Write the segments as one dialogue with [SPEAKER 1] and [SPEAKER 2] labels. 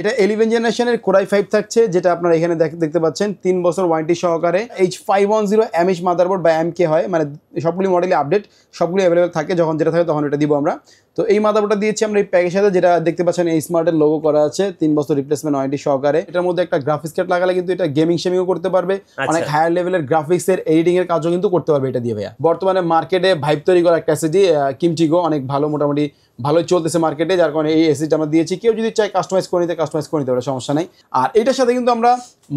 [SPEAKER 1] এটা 11 জেনারেশনের কোরাই 5 থাকছে, যেটা আপনারা এখানে দেখতে পাচ্ছেন 3 বছর ওয়ারেন্টি সহকারে। H510 MH মাদারবোর্ড বা MK হয়, মানে সবগুলি মডেলে আপডেট, সবগুলি অ্যাভেলেবল থাকে, যখন যেটা থাকে তখন এটা দিব আমরা। তো এই মাদারবোর্ডটা দিয়েছি আমরা এই প্যাকের সাথে, যেটা দেখতে পাচ্ছেন এই স্মার্টের লোগো করা আছে, 3 বছর রিপ্লেসমেন্ট ওয়ারেন্টি সহকারে। এটার মধ্যে একটা গ্রাফিক্স কার্ড লাগালে কিন্তু এটা গেমিং শেমিংও করতে পারবে, অনেক হায়ার লেভেলের গ্রাফিক্সের এডিটিং এর কাজও কিন্তু করতে পারবে এটা দিয়ে ভাইয়া। বর্তমানে মার্কেটে ভাইব তৈরি করা একটা এসএসডি কিমটিগো অনেক ভালো, মোটামুটি ভালোই চলতেছে মার্কেটে, যার কারণে এই এসএসডিটা আমরা দিয়েছি। কেউ যদি চায় কাস্টমাইজ করে নিতে পারে, সমস্যা নাই। আর এটার সাথে কিন্তু আমরা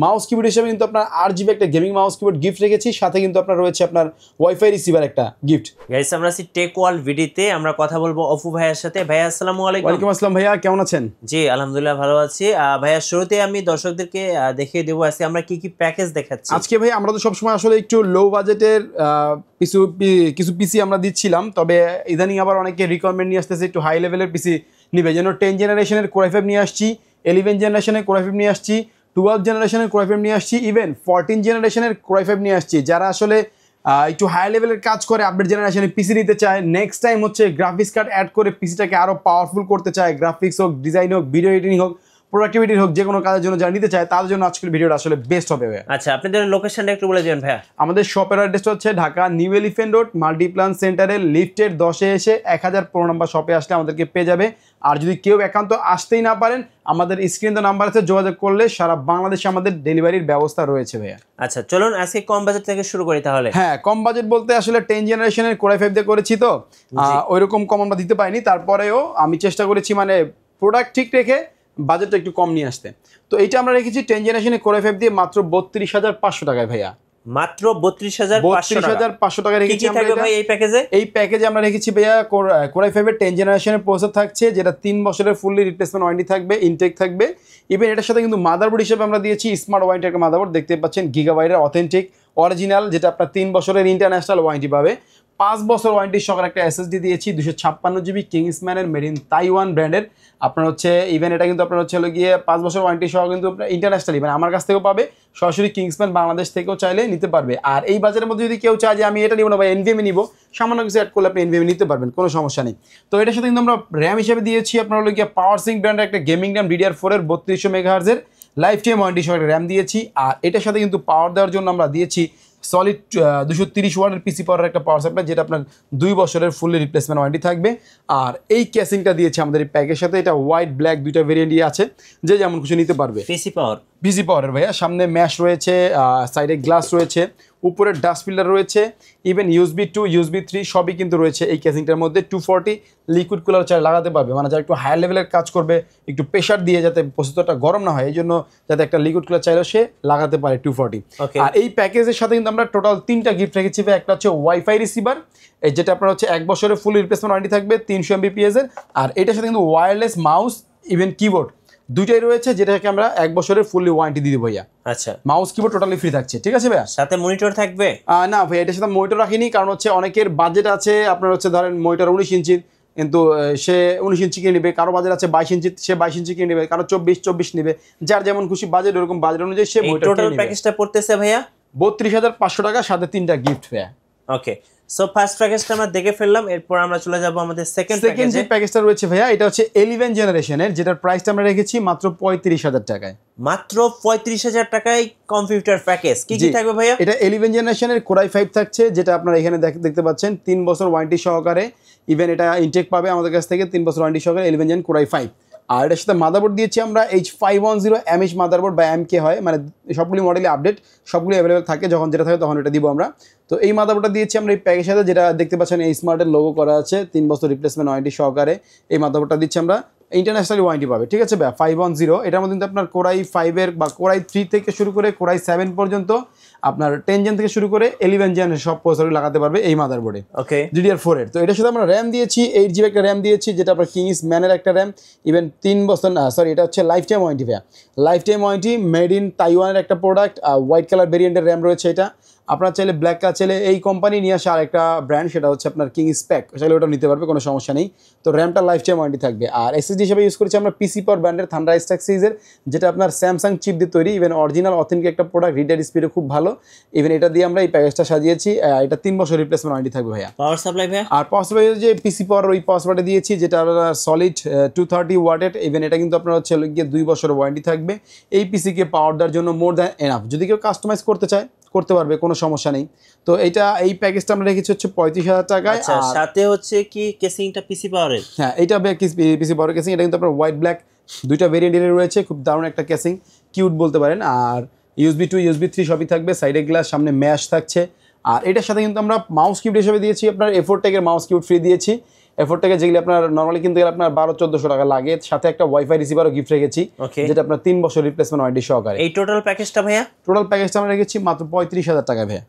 [SPEAKER 1] মাউস কিবোর্ড হিসেবে কিন্তু আপনার 8GB একটা গেমিং মাউস কিবোর্ড গিফট রেখেছি, সাথে কিন্তু আপনার রয়েছে আপনার ওয়াইফাই রিসিভার একটা গিফট।
[SPEAKER 2] গাইস আমরা আছি টেক ওয়ার্ল্ড ভিডিওতে, আমরা কথা বলবো অপু ভাইয়ের সাথে। ভাইয়া আসসালামু আলাইকুম।
[SPEAKER 1] ওয়ালাইকুম আসসালাম ভাইয়া, কেমন আছেন?
[SPEAKER 2] জি আলহামদুলিল্লাহ ভালো আছি। ভাইয়া শুরুতে আমি দর্শকদেরকে দেখিয়ে দেবো আজকে আমরা কি কি প্যাকেজ দেখাচ্ছি।
[SPEAKER 1] আজকে ভাই আমরা তো সবসময় আসলে একটু লো বাজেটের কিছু পিসি আমরা দিচ্ছিলাম, তবে ইদানিং আবার অনেকে রিকোয়ারমেন্ট নিয়ে আসতেছে একটু হাই লেভেলের পিসি নিবে, যেন 10 জেনারেশনের কোরাই 5 নিয়ে আসছি, 11 জেনারেশনের কোরাই 5 নিয়ে আসছি, 12 জেনারেশনের কোরাই 5 নিয়ে আসছি, ইভেন 14 জেনারেশনের কোরাই 5 নিয়ে আসছি। যারা আসলে একটু হাই লেভেলের কাজ করে আপডেট জেনারেশনের পিসি নিতে চায়, নেক্সট টাইম হচ্ছে গ্রাফিক্স কার্ড অ্যাড করে পিসিটাকে আরও পাওয়ারফুল করতে চায়, গ্রাফিক্স হোক, ডিজাইন হোক, ভিডিও এডিটিং হোক, প্রোডাক্টিভিটি হোক, যে কোনো কাজের জন্য যারা নিতে চায় তাদের জন্য আজকের ভিডিওটা আসলে বেস্ট হবে।
[SPEAKER 2] আচ্ছা আপনাদের লোকেশনটা একটু বলে দিবেন ভাইয়া।
[SPEAKER 1] আমাদের শপের অ্যাড্রেসটা হচ্ছে Dhaka new elephant road Multiplan সেন্টারের লিফটের 10-এ এসে 1015 নম্বর শপে আসলে আমাদেরকে পেয়ে যাবে। আর যদি কেউ একান্ত আসতেই না পারেন, আমাদের স্ক্রিনে নাম্বার আছে, যোগাযোগ করলে সারা বাংলাদেশে আমাদের ডেলিভারির ব্যবস্থা রয়েছে ভাইয়া।
[SPEAKER 2] আচ্ছা চলুন আজকে কম বাজেট থেকে শুরু করি তাহলে।
[SPEAKER 1] হ্যাঁ, কম বাজেট বলতে আসলে 10 জেনারেশনের কোরাই 5 দিয়ে করেছি, তো ওইরকম কম আমরা দিতে পারিনি, তারপরেও আমি চেষ্টা করেছি মানে প্রোডাক্ট ঠিক রেখে বাজেটটা একটু কম নিয়ে আসতে। তো এইটা আমরা রেখেছি 10 জেনারেশনের কোরাই 5 দিয়ে মাত্র 32,500 টাকায় ভাইয়া।
[SPEAKER 2] মাত্র 32,500
[SPEAKER 1] টাকা রেখেছি আমরা
[SPEAKER 2] ভাই এই প্যাকেজে।
[SPEAKER 1] এই প্যাকেজে আমরা রেখেছি ভাইয়া কোরাই 5 এর 10 জেনারেশনের প্রসেসর থাকছে, যেটা 3 বছরের ফুললি রিপ্লেসমেন্ট ওয়ারেন্টি থাকবে, ইনটেক থাকবে। ইভেন এটার সাথে কিন্তু মাদারবোর্ড হিসেবে আমরা দিয়েছি স্মার্ট ওয়ারেন্টি একটা মাদারবোর্ড, দেখতে পাচ্ছেন গিগাবাইটের অথেন্টিক অরিজিনাল, যেটা আপনার 3 বছরের ইন্টারন্যাশনাল ওয়ারেন্টি পাবে। 5 বছর ওয়ারেন্টি সহকারে একটা এসএসডি দিয়েছি 256GB কিংসম্যানের মেড ইন তাইওয়ান ব্র্যান্ডের। আপনার হচ্ছে ইভেন এটা কিন্তু আপনার হচ্ছে গিয়ে 5 বছর ওয়ারেন্টি সহ কিন্তু আপনার ইন্টারন্যাশনাল, মানে আমার কাছ থেকেও পাবে, সরাসরি কিংসম্যান বাংলাদেশ থেকেও চাইলে নিতে পারবে। আর এই বাজারের মধ্যে যদি কেউ চায় যে আমি এটা নিব না বা এনভিএমই নিব, সামান্য কিছু অ্যাড করলে আপনি এনভিএমই নিতে পারবেন, কোনো সমস্যা নেই। তো এটার সাথে কিন্তু আমরা র্যাম হিসেবে দিয়েছি আপনার হলো গিয়ে পাওয়ার সিঙ্ক ব্র্যান্ডের একটা গেমিং র্যাম DDR4 এর 3200 মেগাহার্জের লাইফ টাইম ওয়ারেন্টি সহ একটা র্যাম দিয়েছি। আর এটার সাথে কিন্তু পাওয়ার দেওয়ার জন্য আমরা দিয়েছি সলিড 230 ওয়াটের পিসি পাওয়ার একটা পাওয়ার সাপ্লাই, যেটা আপনার 2 বছরের ফুললি রিপ্লেসমেন্ট ওয়ারেন্টি থাকবে। আর এই ক্যাসিংটা দিয়েছে আমাদের এই প্যাকের সাথে, এটা হোয়াইট ব্ল্যাক দুইটা ভেরিয়েন্টই আছে, যে যেমন কিছু নিতে পারবে। পিসি পাওয়ারের ভাইয়া, সামনে ম্যাশ রয়েছে, সাইডে গ্লাস রয়েছে, উপরে ডাস্ট ফিল্টার রয়েছে, ইভেন USB 2 USB 3 সবই কিন্তু রয়েছে এই ক্যাসিংটার মধ্যে। 240 লিকুইড কুলার চাই লাগাতে পারবে, মানে যারা একটু হায়ার লেভেলের কাজ করবে, একটু প্রেশার দিয়ে যাতে প্রসেসরটা গরম না হয়, এই জন্য যাতে একটা লিকুইড কুলার চাইলেও সে লাগাতে পারে 240। আর এই প্যাকেজের সাথে কিন্তু আমরা টোটাল 3টা গিফট রেখেছি। একটা হচ্ছে ওয়াইফাই রিসিভার, যেটা আপনার হচ্ছে 1 বছরের ফুল রিপ্লেসমেন্ট ওয়ারেন্টি থাকবে 300 Mbps এর। আর এটার সাথে কিন্তু ওয়্যারলেস মাউস ইভেন কিবোর্ড দুইটাই রয়েছে, যেটাকে আমরা 1 বছরের ফুললি ওয়ারেন্টি দিয়ে দেবো ভাইয়া।
[SPEAKER 2] আচ্ছা
[SPEAKER 1] মাউস কিবোর্ড টোটালি ফ্রি থাকছে, ঠিক আছে ভাইয়া?
[SPEAKER 2] সাথে মনিটর থাকবে?
[SPEAKER 1] না ভাই, এটার সাথে মনিটর রাখিনি, কারণ হচ্ছে অনেকের বাজেট আছে আপনার হচ্ছে ধরেন মনিটর 19 ইঞ্চির, কিন্তু সে 19 ইঞ্চি কিনে নেবে, কারো বাজেট আছে 22 ইঞ্চি, সে 22 ইঞ্চি কিনে নেবে, কারো 24 নেবে, যার যেমন খুশি বাজেট ওরকম বাজেট অনুযায়ী সে মনিটর কিনে নেবে।
[SPEAKER 2] টোটাল প্যাকেজটা পড়তেছে ভাইয়া
[SPEAKER 1] 32,500 টাকা, সাথে 3টা গিফট ভাইয়া।
[SPEAKER 2] ওকে, সো ফার্স্ট প্যাকেজটা আমরা দেখে ফেললাম, এরপর আমরা চলে যাব আমাদের সেকেন্ড
[SPEAKER 1] যে প্যাকেজটা রয়েছে ভাইয়া, এটা হচ্ছে 11 জেনারেশনের, যেটার প্রাইসটা আমরা রেখেছি মাত্র 35,000 টাকায়।
[SPEAKER 2] মাত্র 35,000 টাকায় কম্পিউটার প্যাকেজ কি কি থাকবে ভাইয়া?
[SPEAKER 1] এটা 11 জেনারেশনের কোরাই 5 থাকছে, যেটা আপনারা এখানে দেখতে পাচ্ছেন 3 বছর ওয়ারেন্টি সহকারে। ইভেন এটা ইনটেক পাবে আমাদের কাছ থেকে 3 বছর ওয়ারেন্টি সহকারে 11 জেন কোরাই 5। আর এটার সাথে মাদারবোর্ড দিয়েছি আমরা H510 MH মাদারবোর্ড বা MK হয়, মানে সবগুলি মডেলে আপডেট, সবগুলি অ্যাভেলেবল থাকে, যখন যেটা থাকে তখন এটা দিব আমরা। তো এই মাদারবোর্ডটা দিয়েছি আমরা এই প্যাকের সাথে, যেটা দেখতে পাচ্ছেন এই স্মার্টের লোগো করা আছে, 3 বছর রিপ্লেসমেন্ট ওয়ারেন্টি সহকারে এই মাদারবোর্ডটা দিচ্ছি আমরা, ইন্টারন্যাশনাল ওয়ারেন্টি পাবে, ঠিক আছে ভাই? 510 এটার মধ্যে কিন্তু আপনার কোরাই 5 এর বা কোরাই 3 থেকে শুরু করে কোরাই 7 পর্যন্ত, আপনার 10 জেন থেকে শুরু করে 11 জেনের সব প্রসেসর লাগাতে পারবে এই মাদারবোর্ডে।
[SPEAKER 2] ওকে,
[SPEAKER 1] DDR4 এর। তো এটার সাথে আমরা র্যাম দিয়েছি 8GB একটা র্যাম দিয়েছি, যেটা আপনার কিংসম্যানের একটা র্যাম, ইভেন 3 বছর সরি এটা হচ্ছে লাইফ টাইম ওয়ারেন্টি ভাইয়া, life time warranty, made in তাইওয়ানের একটা প্রোডাক্ট, হোয়াইট কালার ভেরিয়েন্টের র্যাম রয়েছে এটা। আপনার চাইলে ব্ল্যাক কালার চাইলে এই কোম্পানি নিয়ে আসে আরেকটা ব্র্যান্ড, সেটা হচ্ছে আপনার কিং স্প্যাক, চাইলে ওটা নিতে পারবে, কোনো সমস্যা নেই। তো র্যামটা লাইফ টাইম ওয়ারেন্টি থাকবে। আর এসএসডি হিসেবে ইউজ করেছি আমরা পিসি পাওয়ার ব্র্যান্ডের থান্ডার স্ট্যাক সিরিজের, যেটা আপনার স্যামসাং চিপ দিয়ে তৈরি, ইভেন অরিজিনাল অথেন্টিক একটা প্রোডাক্ট, রিডার স্পিডও খুব ভালো। ইভেন এটা দিয়ে আমরা এই প্যাকেজটা সাজিয়েছি। এটা 3 বছর রিপ্লেসমেন্ট ওয়ারেন্টি থাকবে ভাইয়া।
[SPEAKER 2] পাওয়ার সাপ্লাই ভাইয়া? আর
[SPEAKER 1] পাওয়ার সাপ্লাই যে পিসি পাওয়ার ওই পাওয়ার সাপ্লাইটা দিয়েছি, যেটা সলিড 230 ওয়াটের। ইভেন এটা কিন্তু আপনার হচ্ছে গিয়ে 2 বছরের ওয়ারেন্টি থাকবে। এই পিসিকে পাওয়ার দেওয়ার জন্য মোর দ্যান এনাফ। যদি কেউ কাস্টমাইজ করতে চায় করতে পারবে, কোনো সমস্যা নেই। তো এই প্যাকেজটা আমরা রেখেছি হচ্ছে 35,000 টাকায়।
[SPEAKER 2] আচ্ছা, সাথে হচ্ছে কি কেসিংটা পিসি পাওয়ারের?
[SPEAKER 1] হ্যাঁ, এইটা পিসি পাওয়ার কেসিং। এটা কিন্তু আপনার হোয়াইট ব্ল্যাক দুইটা ভেরিয়েন্টের রয়েছে, খুব দারুণ একটা কেসিং, কিউট বলতে পারেন। আর USB 2 USB 3 সবই থাকবে, সাইডে গ্লাস, সামনে ম্যাশ থাকছে। আর এটার সাথে কিন্তু আমরা মাউস কিউট হিসেবে দিয়েছি আপনার A4 টেকের মাউস কিউট ফ্রি দিয়েছি। A4 টেকের যেগুলি আপনার নর্মালি কিনতে গেলে আপনার 1200-1400 টাকা লাগে, সাথে একটা ওয়াইফাই রিসিভারও গিফট রেখেছি, যেটা আপনার 3 বছর রিপ্লেসমেন্ট ওয়ারেন্টি সহকারে।
[SPEAKER 2] এই টোটাল প্যাকেজটা ভাইয়া?
[SPEAKER 1] টোটাল প্যাকেজটা আমরা রেখেছি মাত্র 35,000 টাকা ভাইয়া,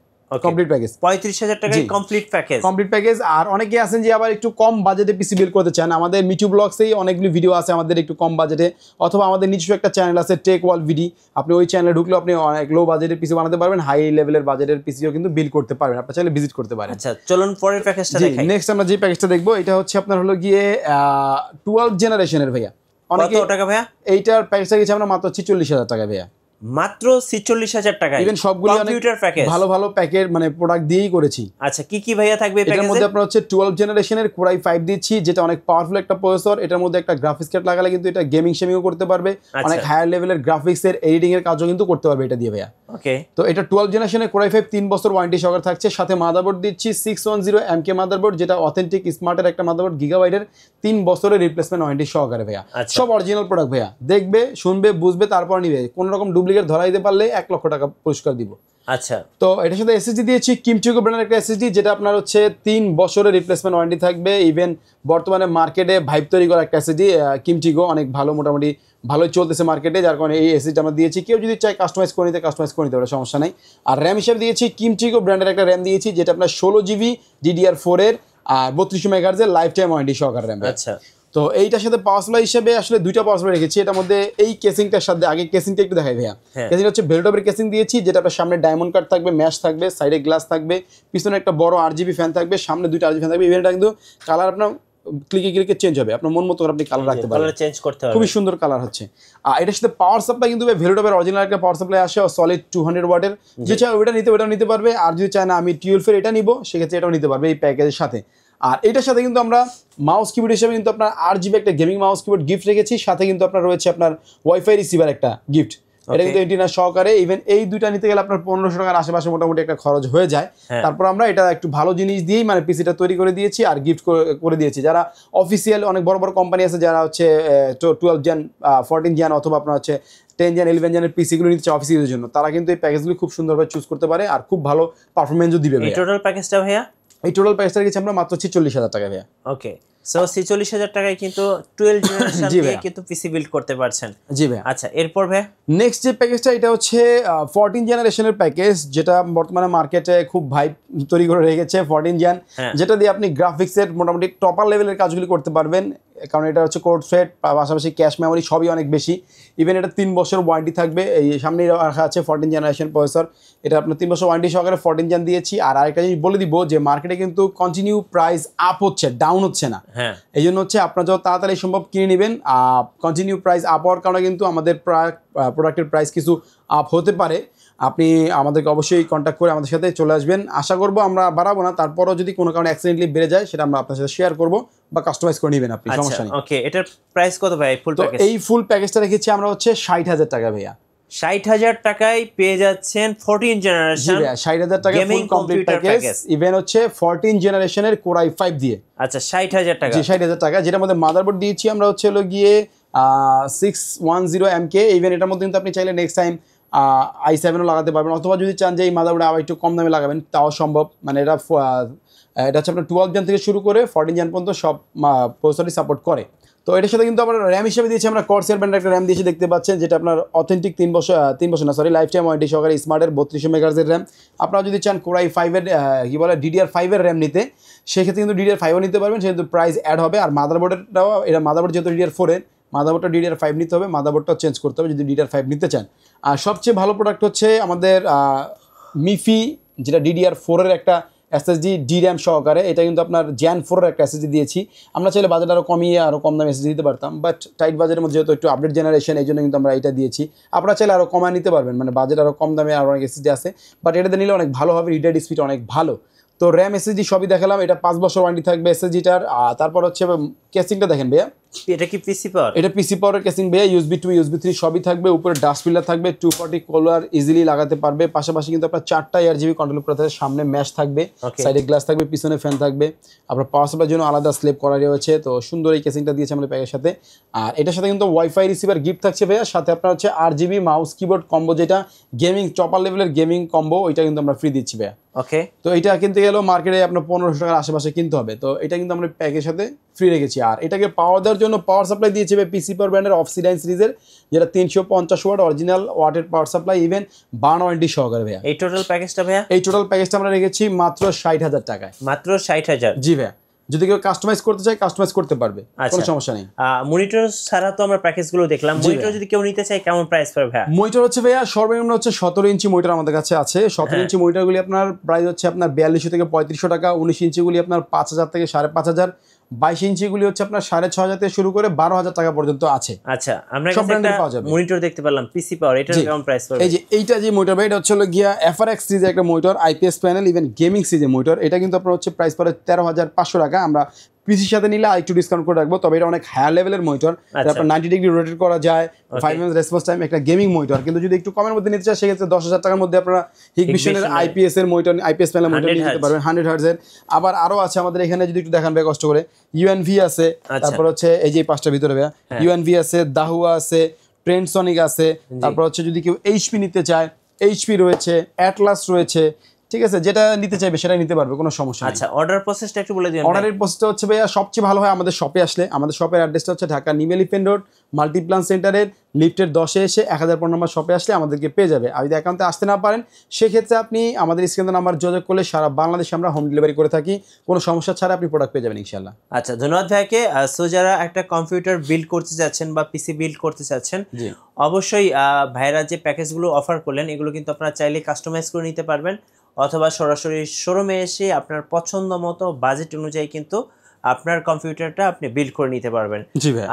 [SPEAKER 1] কমপ্লিট প্যাকেজ।
[SPEAKER 2] 35,000 টাকায় কমপ্লিট
[SPEAKER 1] প্যাকেজ। আর অনেকে আছেন যে আবার একটু কম বাজেটে পিসি বিল্ড করতে চান, আমাদের মিটু ব্লগসেই অনেকগুলি ভিডিও আছে আমাদের একটু কম বাজেটে, অথবা আমাদের নিজস্ব একটা চ্যানেল আছে টেক ওয়াল ভিডি, আপনি ওই চ্যানেলে ঢুকলে আপনি অনেক লো বাজেটের পিসি বানাতে পারবেন, হাই লেভেলের বাজেটের পিসিও কিন্তু বিল্ড করতে পারবেন, আপনি চাইলে ভিজিট করতে পারেন।
[SPEAKER 2] আচ্ছা, চলুন পরের প্যাকেজটা দেখাই।
[SPEAKER 1] নেক্সট আমরা যে প্যাকেজটা দেখবো, এটা হচ্ছে আপনার হলো গিয়ে 12 জেনারেশনের ভাইয়া।
[SPEAKER 2] কত টাকা ভাইয়া?
[SPEAKER 1] এইটার প্যাকেজটা গেছে আমরা মাত্র 46,000 টাকা ভাইয়া,
[SPEAKER 2] মাত্র 46,000 টাকা।
[SPEAKER 1] ইভেন সবগুলো কম্পিউটার প্যাকেজ ভালো ভালো প্যাকেজ মানে প্রোডাক্ট দিয়েই করেছি।
[SPEAKER 2] আচ্ছা, কি কি ভাইয়া থাকবে এই প্যাকেজে?
[SPEAKER 1] এর মধ্যে আপনার হচ্ছে 12 জেনারেশনের Core i5 দিচ্ছি, যেটা অনেক পাওয়ারফুল একটা প্রসেসর। এটার মধ্যে একটা গ্রাফিক্স কার্ড লাগালে কিন্তু এটা গেমিং শেমিংও করতে পারবে, অনেক হায়ার লেভেলের গ্রাফিক্সের এডিটিং এর কাজও কিন্তু করতে পারবে এটা দিয়ে ভাইয়া।
[SPEAKER 2] ওকে,
[SPEAKER 1] তো এটা 12 জেনারেশনের Core i5 3 বছর ওয়ারেন্টি সহকারে থাকছে, সাথে মাদারবোর্ড দিচ্ছি 610MK মাদারবোর্ড, যেটা অথেন্টিক স্মার্টের একটা মাদারবোর্ড, গিগাবাইটের 3 বছরের রিপ্লেসমেন্ট ওয়ারেন্টি সহকারে ভাইয়া। সব অরিজিনাল প্রোডাক্ট ভাইয়া, দেখবে শুনবে বুঝবে তারপর নিবে, কোন রকম ডুপ্লিকেট ধরা দিতে পারলে 1 লক্ষ টাকা পুরস্কার দিব।
[SPEAKER 2] আচ্ছা, তো
[SPEAKER 1] এটার সাথে এসএসডি দিয়েছি কিমচিগো ব্র্যান্ডের একটা এসএসডি, যেটা আপনার হচ্ছে 3 বছরের রিপ্লেসমেন্ট ওয়ারেন্টি থাকবে। ইভেন বর্তমানে মার্কেটে ভাইব তৈরি করা একটা এসএসডি কিমচিগো, অনেক ভালো, মোটামুটি ভালোই চলতেছে মার্কেটে, যার কারণে এই এসএসডি আমরা দিয়েছি। কেউ যদি চায় কাস্টমাইজ করে নিতে পারে, সমস্যা নাই। আর র্যাম হিসেবে দিয়েছি কিমচিগো ব্র্যান্ডের একটা র্যাম দিয়েছি, যেটা আপনার 16GB DDR4 এর আর 32 মেগাহার্টজের লাইফ টাইম ওয়ারেন্টি সহকারে র্যাম। আচ্ছা, তো এইটার সাথে পাওয়ার সাপ্লাই হিসেবে আসলে 2টা পাওয়ার সাপ্লাই রেখেছি। এটার মধ্যে এই কেসিংটার সাথে আগে কেসিংটা একটু দেখাই ভাইয়া। কেসিং হচ্ছে ভেলটপের কেসিং দিয়েছি, যেটা আপনার সামনে ডায়মন্ড কাট থাকবে, ম্যাশ থাকবে, সাইডে গ্লাস থাকবে, পিছনে একটা বড় RGB ফ্যান থাকবে, সামনে 2টা RGB ফ্যান থাকবে। ইভেনটা কিন্তু কালার আপনার ক্লিকে চেঞ্জ হবে, আপনার মন মতো করে আপনি কালার রাখতে পারবেন,
[SPEAKER 2] চেঞ্জ করতে পারবেন,
[SPEAKER 1] খুবই সুন্দর কালার হচ্ছে। আর এটার সাথে পাওয়ার সাপ্লাই কিন্তু ভেলটপের অরিজিনাল একটা পাওয়ার সাপ্লাই আসে, সলিড 200 ওয়াটের। যে চায় ওইটাও নিতে পারবে, আর যদি চায় না আমি 12 এর এটা নিব, সেক্ষেত্রে এটাও নিতে পারবে এই প্যাকেজের সাথে। আর এটার সাথে কিন্তু আমরা মাউস কিবোর্ড হিসেবে কিন্তু আপনার 8GB একটা গেমিং মাউস কিবোর্ড গিফট রেখেছি, সাথে কিন্তু আপনার রয়েছে আপনার ওয়াইফাই রিসিভার একটা গিফট, এটা কিন্তু এন্টিনা সহকারে। ইভেন এই দুইটা নিতে গেলে আপনার 1500 টাকার আশেপাশে মোটামুটি একটা খরচ হয়ে যায়। তারপর আমরা এটা একটু ভালো জিনিস দিয়েই মানে পিসিটা তৈরি করে দিয়েছি আর গিফট করে দিয়েছি। যারা অফিসিয়াল অনেক বড় বড় কোম্পানি আছে, যারা হচ্ছে 12 জেন 14 জেন অথবা আপনার হচ্ছে 10 জেন 11 জেনের পিসিগুলো নিতে চায় অফিস ইউজের জন্য, তারা কিন্তু এই প্যাকেজগুলো খুব সুন্দরভাবে চুজ করতে পারে আর খুব ভালো পারফরমেন্সও দিবে।
[SPEAKER 2] এই টোটাল প্যাকেজটা ভাইয়া?
[SPEAKER 1] এই টোটাল প্যাকেজটা গেছে আমরা মাত্র 46,000 টাকা ভাইয়া।
[SPEAKER 2] ওকে, সো 46,000 টাকায় কিন্তু 12 জেনারেশন দিয়ে কিন্তু পিসি বিল্ড করতে পারছেন।
[SPEAKER 1] জি ভাই।
[SPEAKER 2] আচ্ছা, এরপর ভাই
[SPEAKER 1] নেক্সট যে প্যাকেজটা, এটা হচ্ছে 14 জেনারেশনের প্যাকেজ, যেটা বর্তমানে মার্কেটে খুব ভাইব তৈরি করে রেখেছে 14 জেন, যেটা দিয়ে আপনি গ্রাফিক্সের মোটামুটি টপার লেভেলের কাজগুলি করতে পারবেন, কারণ এটা হচ্ছে কোড থ্রেড, পাশাপাশি ক্যাশ মেমোরি সবই অনেক বেশি। ইভেন এটা 3 বছর ওয়ারেন্টি থাকবে। এই সামনে রাখা আছে 14 জেনারেশন প্রসেসর, এটা আপনার 3 বছর ওয়ারেন্টি সহকারে 14 জেন দিয়েছি। আর আরেকটা জিনিস বলে দিব যে মার্কেটে কিন্তু কন্টিনিউ প্রাইস আপ হচ্ছে, ডাউন হচ্ছে না। এই জন্য হচ্ছে আপনার যত তাড়াতাড়ি সম্ভব কিনে নেবেন। কন্টিনিউ প্রাইস আপ হওয়ার কারণে কিন্তু আমাদের প্রোডাক্টের প্রাইস কিছু আপ হতে পারে। আপনি আমাদেরকে অবশ্যই কন্ট্যাক্ট করে আমাদের সাথে চলে আসবেন। আশা করবো আমরা বাড়াবো না, তারপরও যদি কোনো কারণে অ্যাক্সিডেন্টলি বেড়ে যায় সেটা আমরা আপনার সাথে শেয়ার করবো বা কাস্টমাইজ করে নেবেন আপনি, সমস্যা নেই।
[SPEAKER 2] ওকে, এটার প্রাইস কত ভাই ফুল প্যাকেজ?
[SPEAKER 1] এই ফুল প্যাকেজটা রেখেছি আমরা হচ্ছে 60,000 টাকা ভাইয়া।
[SPEAKER 2] 60,000 টাকায় পেয়ে যাচ্ছেন 14 জেনারেশন।
[SPEAKER 1] 60,000 টাকা ফুল কমপ্লিট প্যাকেজ, ইভেন হচ্ছে 14 জেনারেশনের Core i5 দিয়ে।
[SPEAKER 2] আচ্ছা, 60,000 টাকা।
[SPEAKER 1] 60,000 টাকা, যেটার মধ্যে মাদারবোর্ড দিয়েছি আমরা হচ্ছে হলো গিয়ে 610MK। ইভেন এটার মধ্যে কিন্তু আপনি চাইলে নেক্সট টাইম i7ও লাগাতে পারবেন, অথবা যদি চান যে এই মাদারবোর্ডে আবার একটু কম দামে লাগাবেন তাও সম্ভব। মানে এটা হচ্ছে আপনার 12 জেন থেকে শুরু করে 14 জেন পর্যন্ত সব প্রসেসরই সাপোর্ট করে। তো এটার সাথে কিন্তু আমরা র্যাম হিসেবে দিয়েছি আমরা Corsair ব্র্যান্ডের একটা র্যাম দিয়েছি, দেখতে পাচ্ছেন, যেটা আপনার অথেন্টিক 3 বছর না সরি লাইফ টাইম ওয়ারেন্টি সহকারে স্মার্টের 32 মেগাহার্টজের র্যাম। আপনারা যদি চান Core i5 এর কি বলে DDR5 এর র্যাম নিতে, সেক্ষেত্রে কিন্তু DDR5ও নিতে পারবেন, সেক্ষেত্রে প্রাইস অ্যাড হবে। আর মাদারবোর্ডেরটাও, এটা মাদারবোর্ড যেহেতু DDR4 এর, মাদারবোর্ডটা DDR5 নিতে হবে, মাদারবোর্ডটাও চেঞ্জ করতে হবে যদি DDR5 নিতে চান। আর সবচেয়ে ভালো প্রোডাক্ট হচ্ছে আমাদের মিফি যেটা DDR4 এর একটা SSD DRAM সহকারে, এটা কিন্তু আপনার Gen 4 এর একটা SSD দিয়েছি। আমরা চাইলে বাজেট আরও কমিয়ে আরও কম দামে SSD দিতে পারতাম, বাট টাইট বাজেটের মধ্যে যেহেতু একটু আপডেট জেনারেশন, এই জন্য কিন্তু আমরা এটা দিয়েছি। আপনারা চাইলে আরও কমায় নিতে পারবেন, মানে বাজেট আরও কম দামে আরও অনেক SSD আছে, বাট এটাতে নিলে অনেক ভালো হবে, রিড স্পিড অনেক ভালো। তো র্যাম SSD সবই দেখালাম, এটা 5 বছর ওয়ারেন্টি থাকবে SSDটার। তারপর হচ্ছে কেসিংটা দেখেন ভাইয়া,
[SPEAKER 2] এটা কি পিসি পাওয়ার?
[SPEAKER 1] এটা পিসি পাওয়ারের কেসিং ভাইয়া, USB 2 USB 3 সবই থাকবে। উপরে ডাস্ট ফিল্টার থাকবে, 240 কোলার ইজিলি লাগাতে পারবে। পাশাপাশি কিন্তু আপনার 4টা ARGB কন্ট্রোল করতে হবে, সামনে ম্যাশ থাকবে, সাইডে গ্লাস থাকবে, পিছনে ফ্যান থাকবে। আপনার পাওয়ার সাপ্লাইয়ের জন্য আলাদা স্লেব করা রয়েছে। তো সুন্দর এই কেসিংটা দিয়েছে আমাদের প্যাকের সাথে। আর এটার সাথে কিন্তু ওয়াইফাই রিসিভার গিফট থাকছে ভাইয়া, সাথে আপনার হচ্ছে RGB মাউস কিবোর্ড কম্বো, যেটা গেমিং চপার লেভেলের গেমিং কম্বো, ওইটা কিন্তু আমরা ফ্রি দিচ্ছি ভাইয়া।
[SPEAKER 2] ওকে,
[SPEAKER 1] তো এটা কিনতে গেলেও মার্কেটে আপনার 1500 টাকার আশেপাশে কিনতে হবে, তো এটা কিন্তু আমরা প্যাকের সাথে ফ্রি রেখেছি। আর এটাকে পাওয়ার দেওয়ার জন্য পাওয়ার সাপ্লাই দিয়েছে পিসি পাওয়ার ব্র্যান্ডের অফসিডাইন সিরিজের, যেটা 350 ওয়াট অরিজিনাল ওয়াটের power supply, even burn warranty সহকারে ভাইয়া।
[SPEAKER 2] এই টোটাল প্যাকেজটা ভাইয়া?
[SPEAKER 1] এই টোটাল প্যাকেজটা আমরা রেখেছি মাত্র 60,000 টাকায়।
[SPEAKER 2] মাত্র 60,000?
[SPEAKER 1] জি ভাইয়া, যদি কেউ কাস্টমাইজ করতে চায় কাস্টমাইজ করতে পারবে, কোনো সমস্যা নেই।
[SPEAKER 2] মনিটর ছাড়া তো আমরা প্যাকেজগুলো দেখলাম, মনিটর যদি কেউ নিতে চায় কেমন প্রাইস পড়বে ভাইয়া?
[SPEAKER 1] মনিটর হচ্ছে ভাইয়া সর্বনিম্ন হচ্ছে 17 ইঞ্চি মনিটর আমাদের কাছে আছে। 17 ইঞ্চি মনিটরগুলি আপনার প্রাইস হচ্ছে আপনার 4200 থেকে 3500 টাকা। 19 ইঞ্চিগুলি আপনার 5000 থেকে 5500। 22 ইঞ্চিগুলি হচ্ছে আপনার 6500 থেকে শুরু করে 12,000 টাকা পর্যন্ত আছে।
[SPEAKER 2] আচ্ছা, আমরা একটা মনিটর দেখতে পেলাম পিসি পাওয়ার, এটার কেমন প্রাইস পড়বে?
[SPEAKER 1] এই যে এইটা যে মনিটর ভাই, এটা হচ্ছে গিয়া FRX সিরিজের একটা monitor, IPS panel, even gaming সিরিজের মনিটর। এটা কিন্তু আপনার হচ্ছে প্রাইস পড়ে 13,500 টাকা। আমরা পিসির সাথে নিলে একটু ডিসকাউন্ট করে রাখবো, তবে এটা অনেক হায়ার লেভেলের মনিটর, আপনার 90 ডিগ্রি রোটেট করা যায়, 5 minutes রেসপন্স টাইম, একটা গেমিং মনিটর। কিন্তু যদি একটু কমের মধ্যে নিতে চায় সেক্ষেত্রে 10,000 টাকার মধ্যে আপনারা হিগবিশনের IPS এর মনিটর, IPS প্যানেল মনিটর নিতে পারবেন 100 হার্টজ এর। আবার আরো আছে আমাদের এখানে, যদি একটু দেখান ভাই কষ্ট করে, UNV আছে, তারপর হচ্ছে এই যে পাঁচটার ভিতরে ভাইয়া UNV আছে, দাহুয়া আছে, ট্রেন্ডসনিক আছে, তারপর হচ্ছে যদি কেউ HP নিতে চায় HP রয়েছে, অ্যাটলাস রয়েছে, ঠিক আছে, যেটা নিতে চাইবে সেটা নিতে পারবে, কোনো সমস্যা নেই।
[SPEAKER 2] আচ্ছা, অর্ডার প্রসেসটা একটু বলে দিন।
[SPEAKER 1] অর্ডারের প্রসেসটা হচ্ছে ভাইয়া সবচেয়ে ভালো হয় আমাদের শপে আসলে। আমাদের শপের অ্যাড্রেসটা হচ্ছে Dhaka new elephant road Multiplan সেন্টারের লিফটের 10-এ এসে 1015 নম্বর শপে আসলে আমাদেরকে পেয়ে যাবে। আর যদি একান্তে আসতে না পারেন সেক্ষেত্রে আপনি আমাদের স্ক্রিনের নাম্বার যোগাযোগ করলে সারা বাংলাদেশে আমরা হোম ডেলিভারি করে থাকি, কোনো সমস্যা ছাড়া আপনি প্রোডাক্ট পেয়ে যাবেন ইনশাআল্লাহ।
[SPEAKER 2] আচ্ছা, ধন্যবাদ ভাইকে। সো যারা একটা কম্পিউটার বিল্ড করতে চাচ্ছেন বা পিসি বিল্ড করতে চাচ্ছেন, অবশ্যই ভাইরা যে প্যাকেজগুলো অফার করলেন এগুলো কিন্তু আপনারা চাইলে কাস্টমাইজ করে নিতে পারবেন, অথবা সরাসরি শোরুমে এসে আপনার পছন্দ মতো বাজেট অনুযায়ী কিন্তু আপনার কম্পিউটারটা আপনি বিল্ড করে নিতে পারবেন।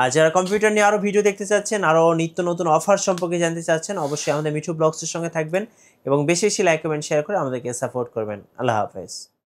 [SPEAKER 2] আর যারা কম্পিউটার নিয়ে আরো ভিডিও দেখতে চাচ্ছেন, আরো নিত্য নতুন অফার সম্পর্কে জানতে চাচ্ছেন, অবশ্যই আমাদের মিঠু ব্লগসের সঙ্গে থাকবেন এবং বেশি বেশি লাইক কমেন্ট শেয়ার করে আমাদেরকে সাপোর্ট করবেন। আল্লাহ হাফেজ।